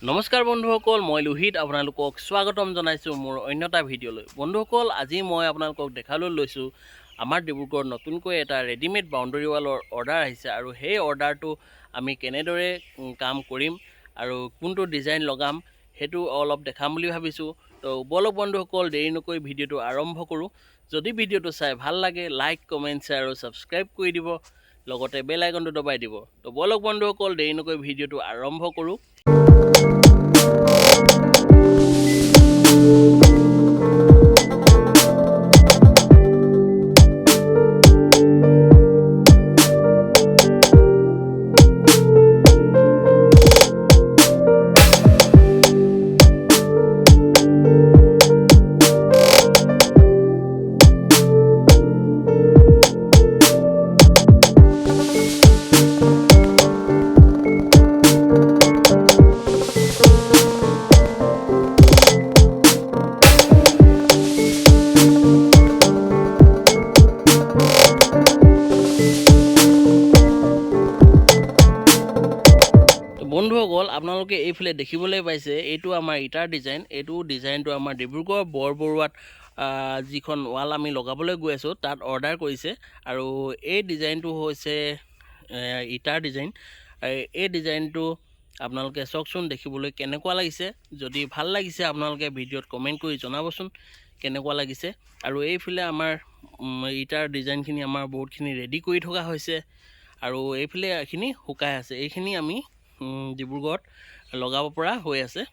নমস্কাৰ বন্ধুসকল, মই লোহিত আপোনালোকক স্বাগতম জনাইছোঁ মোৰ অন্য এটা ভিডিঅ'লৈ। বন্ধুসকল, আজি মই আপোনালোকক দেখাবলৈ লৈছোঁ আমাৰ ডিব্ৰুগড়ত নতুনকৈ এটা ৰেডিমেড বাউণ্ডাৰী ৱালৰ অৰ্ডাৰ আহিছে আৰু সেই অৰ্ডাৰটো আমি কেনেদৰে কাম কৰিম আৰু কোনটো ডিজাইন লগাম সেইটো অলপ দেখাম বুলি ভাবিছোঁ। তো বলক বন্ধুসকল, দেৰি নকৰি ভিডিঅ'টো আৰম্ভ কৰোঁ। যদি ভিডিঅ'টো চাই ভাল লাগে লাইক, কমেণ্ট, শ্বেয়াৰ আৰু ছাবস্ক্ৰাইব কৰি দিব, লগতে বেল আইকনটো দবাই দিব। তো বলক বন্ধুসকল, দেৰি নকৰি ভিডিঅ'টো আৰম্ভ কৰোঁ। বন্ধুসকল, আপোনালোকে এইফালে দেখিবলৈ পাইছে এইটো আমাৰ ইটাৰ ডিজাইন। এইটো ডিজাইনটো আমাৰ ডিব্ৰুগড় BorBoruahত যিখন ৱাল আমি লগাবলৈ গৈ আছোঁ তাত অৰ্ডাৰ কৰিছে। আৰু এই ডিজাইনটো হৈছে ইটাৰ ডিজাইন। এই ডিজাইনটো আপোনালোকে চাওকচোন, দেখিবলৈ কেনেকুৱা লাগিছে। যদি ভাল লাগিছে আপোনালোকে ভিডিঅ'ত কমেণ্ট কৰি জনাবচোন কেনেকুৱা লাগিছে। আৰু এইফালে আমাৰ ইটাৰ ডিজাইনখিনি আমাৰ বহুতখিনি ৰেডি কৰি থকা হৈছে আৰু এইফালে এইখিনি শুকাই আছে। এইখিনি আমি ডিব্ৰুগড়ত লগাব পৰা হৈ আছে।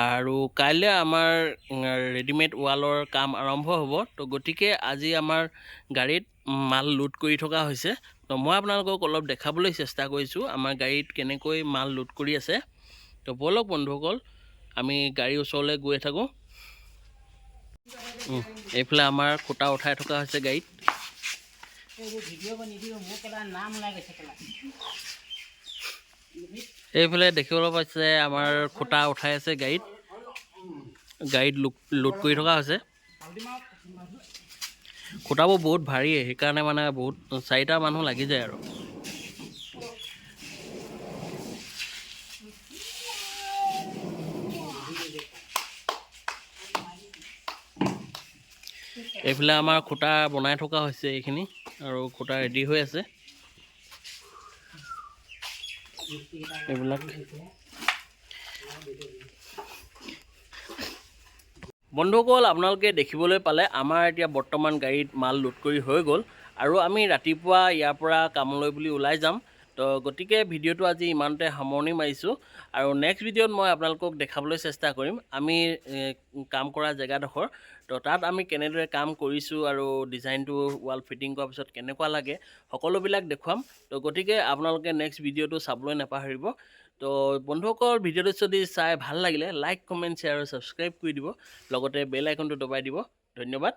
আৰু কাইলৈ আমাৰ ৰেডিমেড ৱালৰ কাম আৰম্ভ হ'ব। তো গতিকে আজি আমাৰ গাড়ীত মাল লোড কৰি থকা হৈছে। তো মই আপোনালোকক অলপ দেখাবলৈ চেষ্টা কৰিছোঁ আমাৰ গাড়ীত কেনেকৈ মাল লোড কৰি আছে। তো বলক বন্ধুসকল, আমি গাড়ীৰ ওচৰলৈ গৈ থাকোঁ। এইফালে আমাৰ খুঁটা উঠাই থকা হৈছে গাড়ীত। এইফালে দেখিবলৈ পাইছে আমাৰ খুঁটা উঠাই আছে গাড়ীত লোড কৰি থকা হৈছে। খুঁটাবোৰ বহুত ভাৰী, সেইকাৰণে মানে বহুত 4টা মানুহ লাগি যায় আৰু। এইফালে আমাৰ খুঁটা বনাই থকা হৈছে এইখিনি, আৰু খুঁটা ৰেডি হৈ আছে এইবিলাক। বন্ধুসকল, আপোনালোকে দেখিবলৈ পালে আমাৰ এতিয়া বৰ্তমান গাড়ীত মাল লোড কৰি হৈ গ'ল আৰু আমি ৰাতিপুৱা ইয়াৰ পৰা কামলৈ বুলি ওলাই যাম। তো গতিকে ভিডিঅ'টো আজি ইমানতে সামৰণি মাৰিছোঁ আৰু নেক্সট ভিডিঅ'ত মই আপোনালোকক দেখাবলৈ চেষ্টা কৰিম আমি কাম কৰা জেগাডোখৰ। তো তাত আমি কেনেদৰে কাম কৰিছোঁ আৰু ডিজাইনটো ৱাল ফিটিং কৰাৰ পিছত কেনেকুৱা লাগে সকলোবিলাক দেখুৱাম। তো গতিকে আপোনালোকে নেক্সট ভিডিঅ'টো চাবলৈ নাপাহৰিব। তো বন্ধুসকল, ভিডিঅ'টো যদি চাই ভাল লাগিলে লাইক, কমেণ্ট, শ্বেয়াৰ আৰু ছাবস্ক্ৰাইব কৰি দিব, লগতে বেল আইকনটো দবাই দিব। ধন্যবাদ।